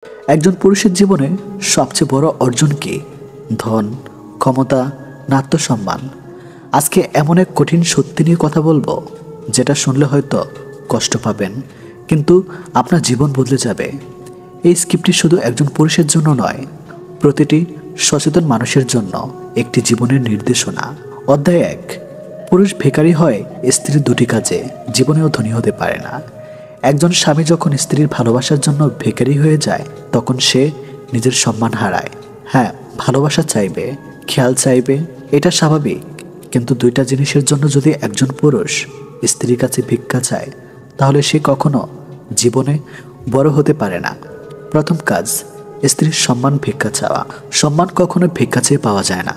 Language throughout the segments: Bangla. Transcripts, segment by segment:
একজন পুরুষের জীবনে সবচেয়ে বড় অর্জন কি? ধন, ক্ষমতা না আত্মসম্মান? আজকে এমন এক কঠিন সত্যি নিয়ে কথা বলবো যেটা শুনলে হয়তো কষ্ট পাবেন, কিন্তু আপনার জীবন বদলে যাবে। এই স্ক্রিপ্টটি শুধু একজন পুরুষের জন্য নয়, প্রতিটি সচেতন মানুষের জন্য একটি জীবনের নির্দেশনা। অধ্যায় 1। পুরুষ ভিখারি হয় স্ত্রীর দুটি কাজে, জীবনেও ধনী হতে পারে না। একজন স্বামী যখন স্ত্রীর ভালোবাসার জন্য ভিখারি হয়ে যায়, তখন সে নিজের সম্মান হারায়। হ্যাঁ, ভালোবাসা চাইবে, খেয়াল চাইবে, এটা স্বাভাবিক, কিন্তু দুইটা জিনিসের জন্য যদি একজন পুরুষ স্ত্রীর কাছে ভিক্ষা চায়, তাহলে সে কখনো জীবনে বড় হতে পারে না। প্রথম কাজ, স্ত্রীর সম্মান ভিক্ষা চাওয়া। সম্মান কখনো ভিক্ষা চেয়ে পাওয়া যায় না।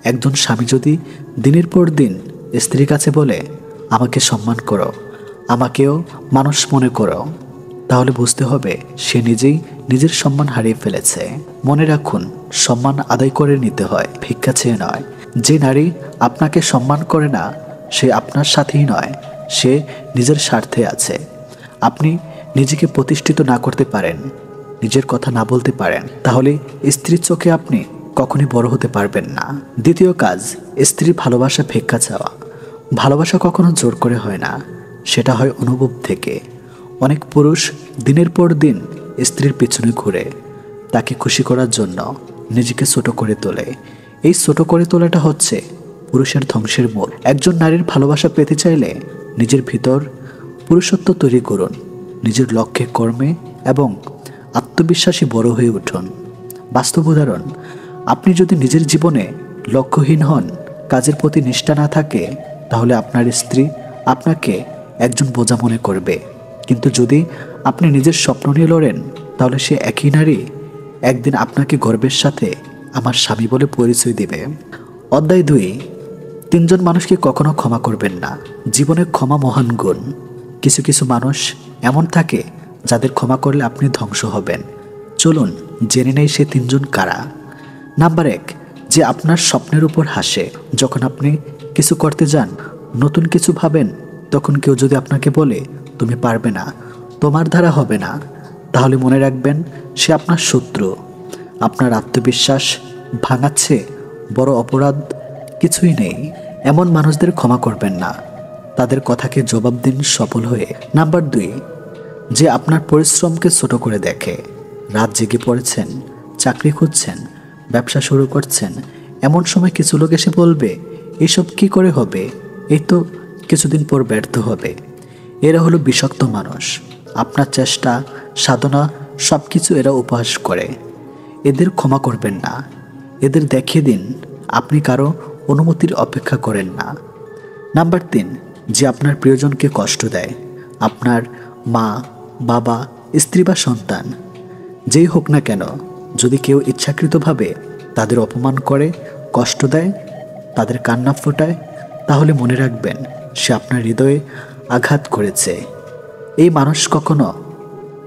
একজন স্বামী যদি দিনের পর দিন স্ত্রীর কাছে বলে, আমাকে সম্মান করো, আমাকেও মানুষ মনে করো, তাহলে বুঝতে হবে সে নিজেই নিজের সম্মান হারিয়ে ফেলেছে। মনে রাখুন, সম্মান আদায় করে নিতে হয়, ভিক্ষা চেয়ে নয়। যে নারী আপনাকে সম্মান করে না, সে আপনার সাথেই নয়, সে নিজের স্বার্থে আছে। আপনি নিজেকে প্রতিষ্ঠিত না করতে পারেন, নিজের কথা না বলতে পারেন, তাহলে স্ত্রীর চোখে আপনি কখনই বড় হতে পারবেন না। দ্বিতীয় কাজ, স্ত্রীর ভালোবাসা ভিক্ষা চাওয়া। ভালোবাসা কখনো জোর করে হয় না, সেটা হয় অনুভব থেকে। অনেক পুরুষ দিনের পর দিন স্ত্রীর পেছনে ঘুরে তাকে খুশি করার জন্য নিজেকে ছোট করে তোলে। এই ছোট করে তোলাটা হচ্ছে পুরুষের ধ্বংসের মূল। একজন নারীর ভালোবাসা পেতে চাইলে নিজের ভিতর পুরুষত্ব তৈরি করুন, নিজের লক্ষ্যে, কর্মে এবং আত্মবিশ্বাসী বড় হয়ে উঠুন। বাস্তব উদাহরণ, আপনি যদি নিজের জীবনে লক্ষ্যহীন হন, কাজের প্রতি নিষ্ঠা না থাকে, তাহলে আপনার স্ত্রী আপনাকে একজন বোঝা মনে করবে। কিন্তু যদি আপনি নিজের স্বপ্ন নিয়ে লড়েন, তাহলে সে একই নারী একদিন আপনাকে গর্বের সাথে আমার স্বামী বলে পরিচয় দেবে। অধ্যায় 2। 3 মানুষকে কখনো ক্ষমা করবেন না। জীবনে ক্ষমা মহান গুণ। কিছু কিছু মানুষ এমন থাকে যাদের ক্ষমা করলে আপনি ধ্বংস হবেন। চলুন জেনে নেই সে 3 কারা। নাম্বার 1, যে আপনার স্বপ্নের উপর হাসে। যখন আপনি কিছু করতে যান, নতুন কিছু ভাবেন, তখন কেউ যদি আপনাকে বলে, তুমি পারবে না, তোমার দ্বারা হবে না, তাহলে মনে রাখবেন সে আপনার শত্রু। আপনার আত্মবিশ্বাস ভাঙাচ্ছে বড় অপরাধ কিছুই নেই। এমন মানুষদের ক্ষমা করবেন না, তাদের কথাকে জবাব দিন সফল হয়ে। নাম্বার 2, যে আপনার পরিশ্রমকে ছোট করে দেখে। রাত জেগে পড়েছেন, চাকরি খুঁজছেন, ব্যবসা শুরু করছেন, এমন সময় কিছু লোক এসে বলবে, এসব কি করে হবে, এই তো কিছুদিন পর ব্যর্থ হবে। এরা হলো বিষাক্ত মানুষ। আপনার চেষ্টা, সাধনা সব কিছু এরা উপহাস করে। এদের ক্ষমা করবেন না, এদের দেখিয়ে দিন আপনি কারো অনুমতির অপেক্ষা করেন না। নাম্বার 3, যে আপনার প্রিয়জনকে কষ্ট দেয়। আপনার মা, বাবা, স্ত্রী বা সন্তান, যেই হোক না কেন, যদি কেউ ইচ্ছাকৃতভাবে তাদের অপমান করে, কষ্ট দেয়, তাদের কান্না ফোটায়, তাহলে মনে রাখবেন সে আপনার হৃদয়ে আঘাত করেছে। এই মানুষ কখনো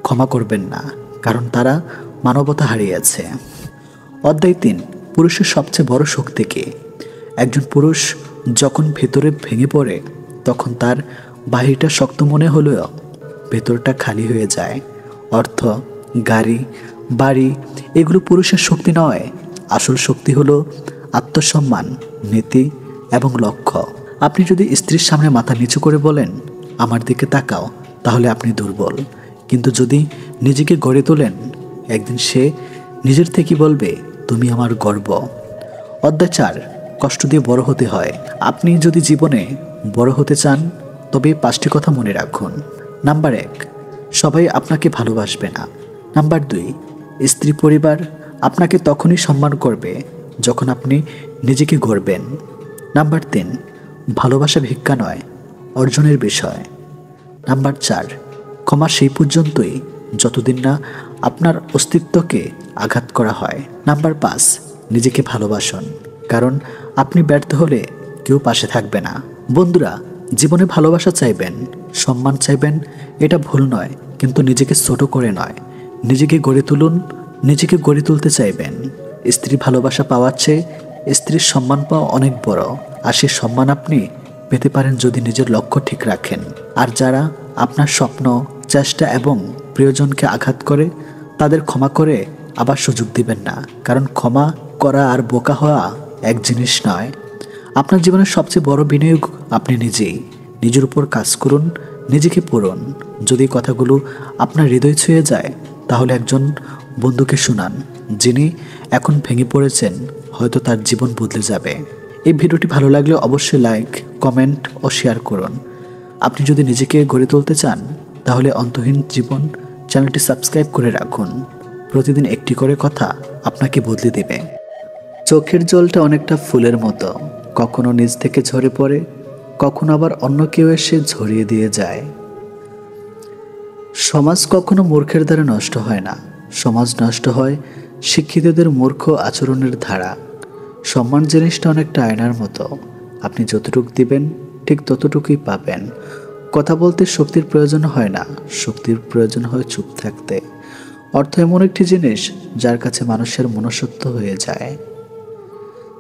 ক্ষমা করবেন না, কারণ তারা মানবতা হারিয়েছে। অধ্যায় 3, পুরুষের সবচেয়ে বড় শক্তি কি? একজন পুরুষ যখন ভেতরে ভেঙে পড়ে, তখন তার বাহিরটা শক্ত মনে হলেও ভেতরটা খালি হয়ে যায়। অর্থ, গাড়ি, বাড়ি এগুলো পুরুষের শক্তি নয়। আসল শক্তি হলো আত্মসম্মান, নীতি এবং লক্ষ্য। আপনি যদি স্ত্রীর সামনে মাথা নিচু করে বলেন, আমার দিকে তাকাও, তাহলে আপনি দুর্বল। কিন্তু যদি নিজেকে গড়ে তোলেন, একদিন সে নিজের থেকে বলবে, তুমি আমার গর্ব। অধ্যায় 4, কষ্ট দিয়ে বড় হতে হয়। আপনি যদি জীবনে বড় হতে চান, তবে 5টি কথা মনে রাখুন। নাম্বার 1, সবাই আপনাকে ভালোবাসবে না। নাম্বার 2, স্ত্রী পরিবার আপনাকে তখনই সম্মান করবে যখন আপনি নিজেকে গড়বেন। নাম্বার 3, ভালোবাসা ভিক্ষা নয়, অর্জনের বিষয়। নাম্বার 4, ক্ষমা সেই পর্যন্তই যতদিন না আপনার অস্তিত্বকে আঘাত করা হয়। নাম্বার 5, নিজেকে ভালোবাসুন, কারণ আপনি ব্যর্থ হলে কেউ পাশে থাকবে না। বন্ধুরা, জীবনে ভালোবাসা চাইবেন, সম্মান চাইবেন, এটা ভুল নয়, কিন্তু নিজেকে ছোট করে নয়। নিজেকে গড়ে তুলুন। নিজেকে গড়ে তুলতে চাইবেন, স্ত্রীর ভালোবাসা পাওয়ার চেয়ে স্ত্রীর সম্মান পাওয়া অনেক বড়। আর সে সম্মান আপনি পেতে পারেন যদি নিজের লক্ষ্য ঠিক রাখেন। আর যারা আপনার স্বপ্ন, চেষ্টা এবং প্রিয়জনকে আঘাত করে, তাদের ক্ষমা করে আবার সুযোগ দিবেন না, কারণ ক্ষমা করা আর বোকা হওয়া এক জিনিস নয়। আপনার জীবনের সবচেয়ে বড় বিনিয়োগ আপনি নিজেই। নিজের উপর কাজ করুন, নিজেকে পড়ুন। যদি কথাগুলো আপনার হৃদয় ছুঁয়ে যায়, তাহলে একজন বন্ধুকে শোনান যিনি এখন ভেঙে পড়েছেন, হয়তো তার জীবন বদলে যাবে। এই ভিডিওটি ভালো লাগলে অবশ্যই লাইক, কমেন্ট ও শেয়ার করুন। আপনি যদি নিজেকে গড়ে তুলতে চান, তাহলে অন্তহীন জীবন চ্যানেলটি সাবস্ক্রাইব করে রাখুন। প্রতিদিন একটি করে কথা আপনাকে বদলে দেবে। চোখের জলটা অনেকটা ফুলের মতো, কখনো নিজ থেকে ঝরে পড়ে, কখনো আবার অন্য কেউ এসে ঝরিয়ে দিয়ে যায়। সমাজ কখনো মূর্খের দ্বারা নষ্ট হয় না, সমাজ নষ্ট হয় শিক্ষিতদের মূর্খ আচরণের ধারা। সম্মান জিনিসটা অনেকটা আয়নার মতো, আপনি যতটুকু দিবেন ঠিক ততটুকুই পাবেন। কথা বলতে শক্তির প্রয়োজন হয় না, শক্তির প্রয়োজন হয় চুপ থাকতে। অর্থ এমন একটি জিনিস যার কাছে মানুষের মনুষ্যত্ব হয়ে যায়।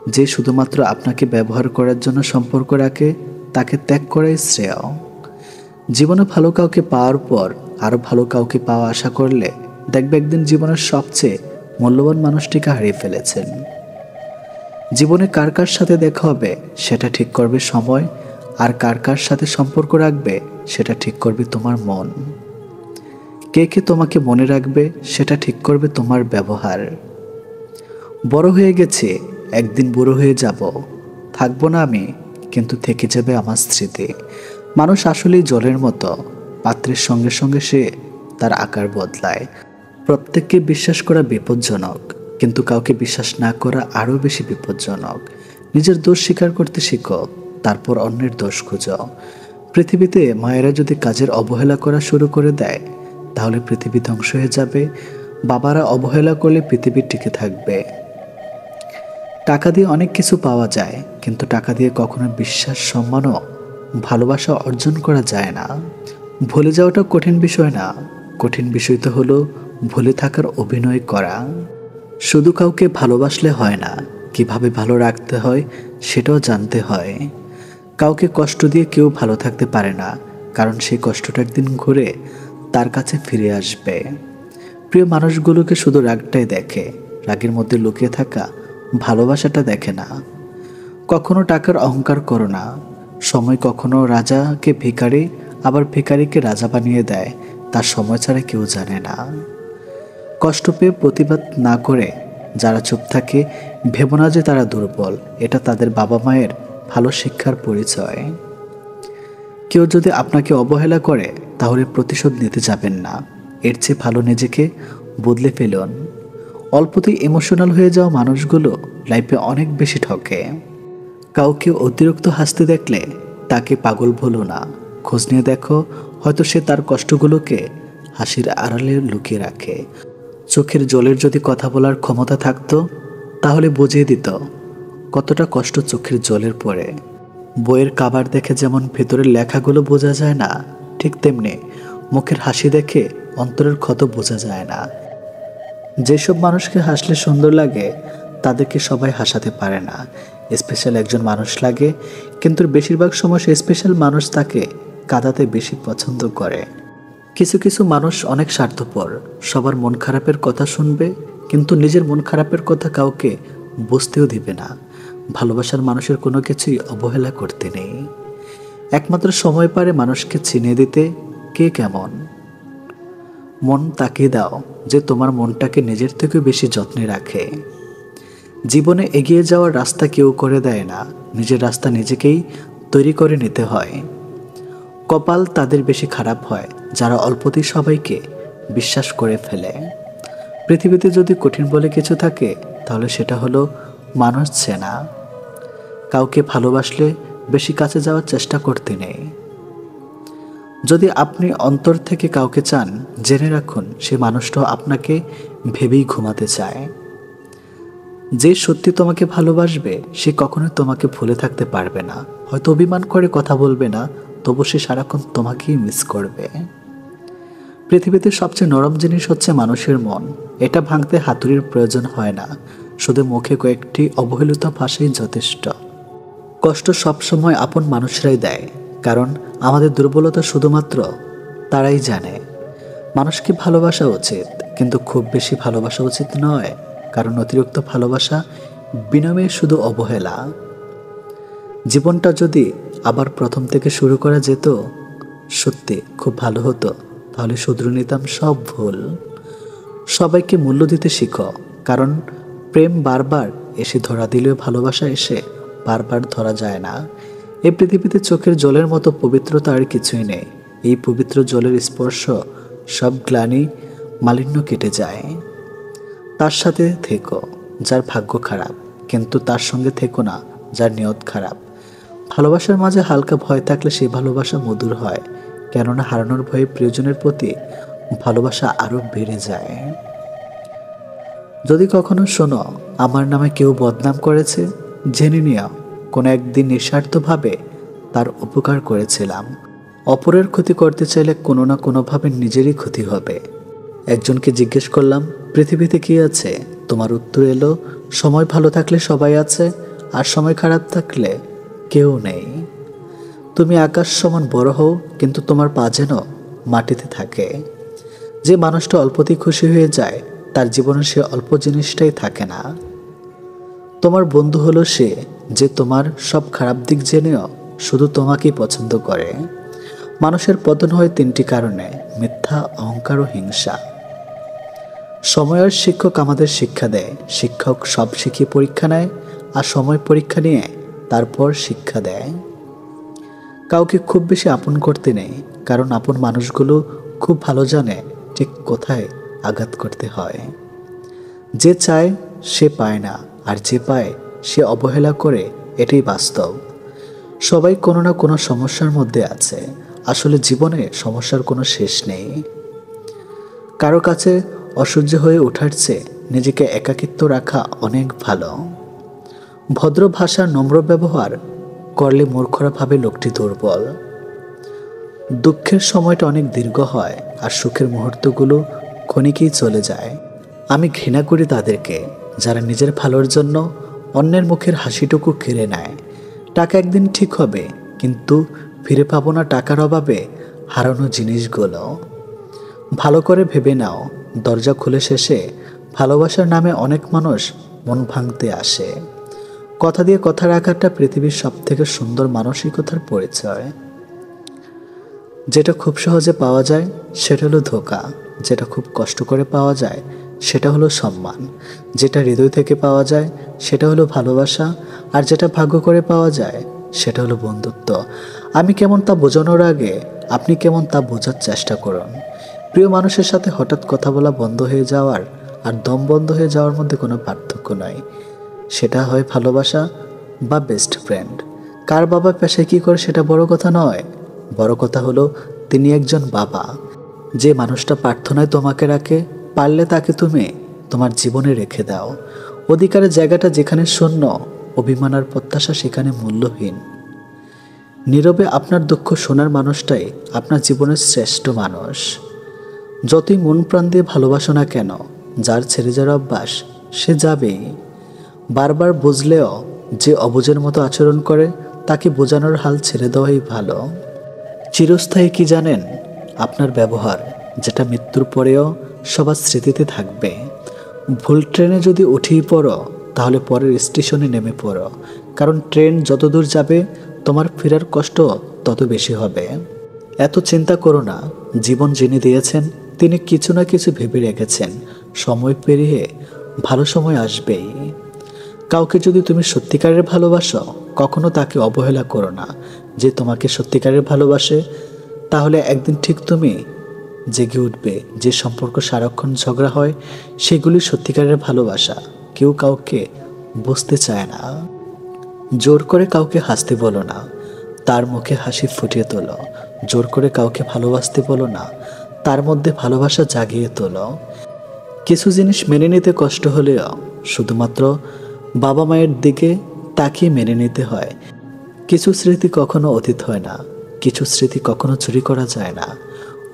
যে শুধুমাত্র আপনাকে ব্যবহার করার জন্য সম্পর্ক রাখে, তাকে ত্যাগ করাই শ্রেয়। জীবনে ভালো কাউকে পাওয়ার পর আরও ভালো কাউকে পাওয়া আশা করলে দেখবে একদিন জীবনের সবচেয়ে মূল্যবান মানুষটিকে হারিয়ে ফেলেছেন। জীবনে কার কার সাথে দেখা হবে সেটা ঠিক করবে সময়, আর কার কার সাথে সম্পর্ক রাখবে সেটা ঠিক করবে তোমার মন। কে কে তোমাকে মনে রাখবে সেটা ঠিক করবে তোমার ব্যবহার। বড় হয়ে গেছে, একদিন বুড়ো হয়ে যাব, থাকবো না আমি, কিন্তু থেকে যাবে আমার স্মৃতি। মানুষ আসলেই জলের মতো, পাত্রের সঙ্গে সঙ্গে সে তার আকার বদলায়। প্রত্যেককে বিশ্বাস করা বিপজ্জনক, কিন্তু কাউকে বিশ্বাস না করা আরও বেশি বিপজ্জনক। নিজের দোষ স্বীকার করতে শিখো, তারপর অন্যের দোষ খুঁজো। পৃথিবীতে মায়েরা যদি কাজের অবহেলা করা শুরু করে দেয়, তাহলে পৃথিবী ধ্বংস হয়ে যাবে। বাবারা অবহেলা করলে পৃথিবী টিকে থাকবে। টাকা দিয়ে অনেক কিছু পাওয়া যায়, কিন্তু টাকা দিয়ে কখনো বিশ্বাস, সম্মান ও ভালোবাসা অর্জন করা যায় না। ভুলে যাওয়াটা কঠিন বিষয় না, কঠিন বিষয় তো হলো ভুলে থাকার অভিনয় করা। শুধু কাউকে ভালোবাসলে হয় না, কিভাবে ভালো রাখতে হয় সেটাও জানতে হয়। কাউকে কষ্ট দিয়ে কেউ ভালো থাকতে পারে না, কারণ সেই কষ্টটা একদিন ঘুরে তার কাছে ফিরে আসবে। প্রিয় মানুষগুলোকে শুধু রাগটাই দেখে, রাগের মধ্যে লুকিয়ে থাকা ভালোবাসাটা দেখে না। কখনো টাকার অহংকার করো না। সময় কখনো রাজাকে ভিখারি, আবার ভিখারিকে রাজা বানিয়ে দেয়, তার সময় ছাড়া কেউ জানে না। কষ্ট পেয়ে প্রতিবাদ না করে যারা চুপ থাকে, ভেবো না যে তারা দুর্বল, এটা তাদের বাবা মায়ের ভালো শিক্ষার পরিচয়। কেউ যদি আপনাকে অবহেলা করে, তাহলে প্রতিশোধ নিতে যাবেন না, এর চেয়ে ভালো নিজেকে বদলে ফেলুন। অল্পতেই ইমোশনাল হয়ে যাওয়া মানুষগুলো লাইফে অনেক বেশি ঠকে। কাউকে অতিরিক্ত হাসতে দেখলে তাকে পাগল বলো না, খোঁজ নিয়ে দেখো, হয়তো সে তার কষ্টগুলোকে হাসির আড়ালে লুকিয়ে রাখে। চোখের জলের যদি কথা বলার ক্ষমতা থাকতো, তাহলে বুঝিয়ে দিত কতটা কষ্ট চোখের জলের পরে। বইয়ের কাভার দেখে যেমন ভেতরের লেখাগুলো বোঝা যায় না, ঠিক তেমনি মুখের হাসি দেখে অন্তরের ক্ষত বোঝা যায় না। যেসব মানুষকে হাসলে সুন্দর লাগে, তাদেরকে সবাই হাসাতে পারে না। স্পেশাল একজন মানুষ লাগে, কিন্তু বেশিরভাগ সময় সে স্পেশাল মানুষ তাকে কাঁদাতে বেশি পছন্দ করে। কিছু কিছু মানুষ অনেক স্বার্থপর, সবার মন খারাপের কথা শুনবে, কিন্তু নিজের মন খারাপের কথা কাউকে বুঝতেও দিবে না। ভালোবাসার মানুষের কোনো কিছুই অবহেলা করতে নেই। একমাত্র সময় পারে মানুষকে চিনিয়ে দিতে কে কেমন। মন তাকে দাও যে তোমার মনটাকে নিজের থেকেও বেশি যত্নে রাখে। জীবনে এগিয়ে যাওয়ার রাস্তা কেউ করে দেয় না, নিজের রাস্তা নিজেকেই তৈরি করে নিতে হয়। কপাল তাদের বেশি খারাপ হয় যারা অল্পতেই সবাইকে বিশ্বাস করে ফেলে। পৃথিবীতে যদি কঠিন বলে কিছু থাকে, তাহলে সেটা হলো মানুষ চেনা। কাউকে ভালোবাসলে বেশি কাছে যাওয়ার চেষ্টা করতে নেই। যদি আপনি অন্তর থেকে কাউকে চান, জেনে রাখুন সে মানুষটাও আপনাকে ভেবেই ঘুমাতে চায়। যে সত্যি তোমাকে ভালোবাসবে সে কখনোই তোমাকে ভুলে থাকতে পারবে না। হয়তো অভিমান করে কথা বলবে না, তবু সে সারাক্ষণ তোমাকেই মিস করবে। পৃথিবীতে সবচেয়ে নরম জিনিস হচ্ছে মানুষের মন। এটা ভাঙতে হাতুড়ির প্রয়োজন হয় না, শুধু মুখে কয়েকটি অবহেলিত ভাষাই যথেষ্ট। কষ্ট সবসময় আপন মানুষরাই দেয়, কারণ আমাদের দুর্বলতা শুধুমাত্র তারাই জানে। মানুষকে ভালোবাসা উচিত, কিন্তু খুব বেশি ভালোবাসা উচিত নয়, কারণ অতিরিক্ত ভালোবাসা বিনিময়ে শুধু অবহেলা। জীবনটা যদি আবার প্রথম থেকে শুরু করা যেত, সত্যি খুব ভালো হতো। তাহলে শুধরে নিতাম সব ভুল। সবাইকে মূল্য দিতে শিখো, কারণ প্রেম বারবার এসে ধরা দিলেও ভালোবাসা এসে বারবার ধরা যায় না। এই পৃথিবীতে চোখের জলের মতো পবিত্রতা আর কিছুই নেই। এই পবিত্র জলের স্পর্শ সব গ্লানি মালিন্য কেটে যায়। তার সাথে থেকো যার ভাগ্য খারাপ, কিন্তু তার সঙ্গে থেকো না যার নিয়ত খারাপ। ভালোবাসার মাঝে হালকা ভয় থাকলে সেই ভালোবাসা মধুর হয়, কেননা হারানোর ভয়ে প্রিয়জনের প্রতি ভালোবাসা আরও বেড়ে যায়। যদি কখনো শোনো আমার নামে কেউ বদনাম করেছে, জেনে নিও কোনো একদিন নিঃস্বার্থভাবে তার উপকার করেছিলাম। অপরের ক্ষতি করতে চাইলে কোনো না কোনোভাবে নিজেরই ক্ষতি হবে। একজনকে জিজ্ঞেস করলাম, পৃথিবীতে কি আছে? তোমার উত্তর এলো, সময় ভালো থাকলে সবাই আছে, আর সময় খারাপ থাকলে কেউ নেই। তুমি আকাশ সমান বড় হও, কিন্তু তোমার পা যেন মাটিতে থাকে। যে মানুষটা অল্পতেই খুশি হয়ে যায়, তার জীবনে সে অল্প জিনিসটাই থাকে না। তোমার বন্ধু হলো সে যে তোমার সব খারাপ দিক জেনেও শুধু তোমাকেই পছন্দ করে। মানুষের পতন হয় তিনটি কারণে: মিথ্যা, অহংকার ও হিংসা। সময়ের শিক্ষক আমাদের শিক্ষা দেয়। শিক্ষক সব শিখিয়ে পরীক্ষা নেয়, আর সময় পরীক্ষা নিয়ে তারপর শিক্ষা দেয়। কাউকে খুব বেশি আপন করতে নেই, কারণ আপন মানুষগুলো খুব ভালো জানে ঠিক কোথায় আঘাত করতে হয়। যে চায় সে পায় না, আর যে পায় সে অবহেলা করে, এটাই বাস্তব। সবাই কোনো না কোনো সমস্যার মধ্যে আছে। আসলে জীবনে সমস্যার কোনো শেষ নেই। কারো কাছে অসহ্য হয়ে ওঠার চেয়ে নিজেকে একাকিত্ব রাখা অনেক ভালো। ভদ্র ভাষা, নম্র ব্যবহার করলে মূর্খরা ভাবে লোকটি দুর্বল। দুঃখের সময়টা অনেক দীর্ঘ হয়, আর সুখের মুহূর্তগুলো ক্ষণিকেই চলে যায়। আমি ঘৃণা করি তাদেরকে যারা নিজের ভালোর জন্য অন্যের মুখের হাসিটুকু কেড়ে নেয়। টাকা একদিন ঠিক হবে, কিন্তু ফিরে পাবো না টাকার অভাবে হারানো জিনিসগুলো। ভালো করে ভেবে নাও, দরজা খুলে শেষে ভালোবাসার নামে অনেক মানুষ মন ভাঙতে আসে। কথা দিয়ে কথা রাখাটা পৃথিবীর সবথেকে সুন্দর মানসিকতার পরিচয়। যেটা খুব সহজে পাওয়া যায় সেটা হলো ধোঁকা, যেটা খুব কষ্ট করে পাওয়া যায় সেটা হলো সম্মান, যেটা হৃদয় থেকে পাওয়া যায় সেটা হলো ভালোবাসা, আর যেটা ভাগ্য করে পাওয়া যায় সেটা হলো বন্ধুত্ব। আমি কেমন তা বোঝানোর আগে আপনি কেমন তা বোঝার চেষ্টা করুন। প্রিয় মানুষের সাথে হঠাৎ কথা বলা বন্ধ হয়ে যাওয়ার আর দম বন্ধ হয়ে যাওয়ার মধ্যে কোনো পার্থক্য নয়। সেটা হয় ভালোবাসা বা বেস্ট ফ্রেন্ড। কার বাবা পেশায় কী করে সেটা বড় কথা নয়, বড় কথা হলো তিনি একজন বাবা। যে মানুষটা প্রার্থনায় তোমাকে রাখে, পারলে তাকে তুমি তোমার জীবনে রেখে দাও। অধিকারের জায়গাটা যেখানে শূন্য, অভিমান আর প্রত্যাশা সেখানে মূল্যহীন। নীরবে আপনার দুঃখ শোনার মানুষটাই আপনার জীবনের শ্রেষ্ঠ মানুষ। যতই মন প্রাণ দিয়ে ভালোবাসো না কেন, যার ছেড়ে যাওয়ার অভ্যাস সে যাবেই। বারবার বুঝলেও যে অবুঝের মতো আচরণ করে, তাকে বোঝানোর হাল ছেড়ে দেওয়াই ভালো। চিরস্থায়ী কি জানেন? আপনার ব্যবহার, যেটা মৃত্যুর পরেও সবার স্মৃতিতে থাকবে। ভুল ট্রেনে যদি উঠেই পড়ো, তাহলে পরের স্টেশনে নেমে পড়ো, কারণ ট্রেন যত দূর যাবে তোমার ফেরার কষ্ট তত বেশি হবে। এত চিন্তা করো না, জীবন যিনি দিয়েছেন তিনি কিছু না কিছু ভেবে রেখেছেন। সময় পেরিয়ে ভালো সময় আসবেই। কাউকে যদি তুমি সত্যিকারের ভালোবাসো, কখনো তাকে অবহেলা করো না। যে তোমাকে সত্যিকারের ভালোবাসে, তাহলে একদিন ঠিক তুমি জেগে উঠবে। যে সম্পর্ক সারাক্ষণ ঝগড়া হয়, সেগুলি সত্যিকারের ভালোবাসা। কেউ কাউকে বুঝতে চায় না। জোর করে কাউকে হাসতে বলো না, তার মুখে হাসি ফুটিয়ে তোলো। জোর করে কাউকে ভালোবাসতে বলো না, তার মধ্যে ভালোবাসা জাগিয়ে তোলো। কিছু জিনিস মেনে নিতে কষ্ট হলেও শুধুমাত্র বাবা মায়ের দিকে তাকিয়ে মেনে নিতে হয়। কিছু স্মৃতি কখনো অতীত হয় না, কিছু স্মৃতি কখনো চুরি করা যায় না,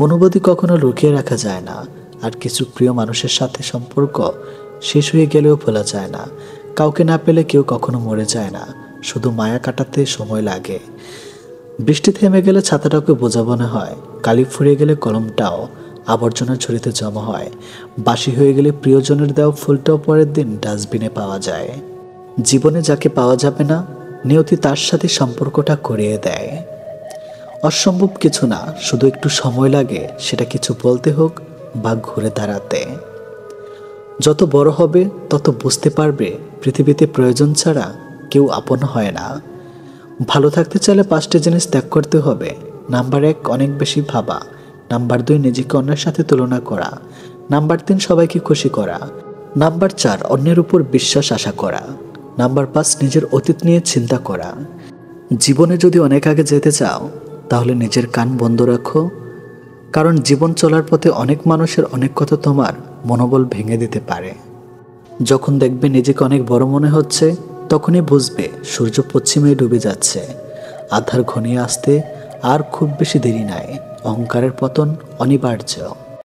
অনুভূতি কখনো লুকিয়ে রাখা যায় না। আর কিছু প্রিয় মানুষের সাথে সম্পর্ক শেষ হয়ে গেলেও ভোলা যায় না। কাউকে না পেলে কেউ কখনো মরে যায় না, শুধু মায়া কাটাতে সময় লাগে। বৃষ্টি থেমে গেলে ছাতাটাকে বোঝা মনে হয়, কালি ফুরিয়ে গেলে কলমটাও। আবর্জনা ঝুড়িতে জমা হয়, বাসি হয়ে গেলে প্রিয়জনের দেওয়া ফুলটাও পরের দিন ডাস্টবিনে পাওয়া যায়। জীবনে যাকে পাওয়া যাবে না, নিয়তি তার সাথে সম্পর্কটা করিয়ে দেয়। অসম্ভব কিছু না, শুধু একটু সময় লাগে সেটা কিছু বলতে হোক বা ঘুরে দাঁড়াতে। যত বড় হবে তত বুঝতে পারবে পৃথিবীতে প্রয়োজন ছাড়া কেউ আপন হয় না। ভালো থাকতে চাইলে 5টি জিনিস ত্যাগ করতে হবে। নাম্বার 1, অনেক বেশি ভাবা। নাম্বার 2, নিজেকে অন্যের সাথে তুলনা করা। নাম্বার 3, সবাইকে খুশি করা। নাম্বার 4, অন্যের উপর বিশ্বাস আশা করা। নাম্বার 5, নিজের অতীত নিয়ে চিন্তা করা। জীবনে যদি অনেক আগে যেতে চাও তাহলে নিজের কান বন্ধ রাখো, কারণ জীবন চলার পথে অনেক মানুষের অনেক কথা তোমার মনোবল ভেঙে দিতে পারে। যখন দেখবে নিজেকে অনেক বড় মনে হচ্ছে, তখনই বুঝবে সূর্য পশ্চিমে ডুবে যাচ্ছে, আধার ঘনিয়ে আসতে আর খুব বেশি দেরি নাই। অহংকারের পতন অনিবার্য।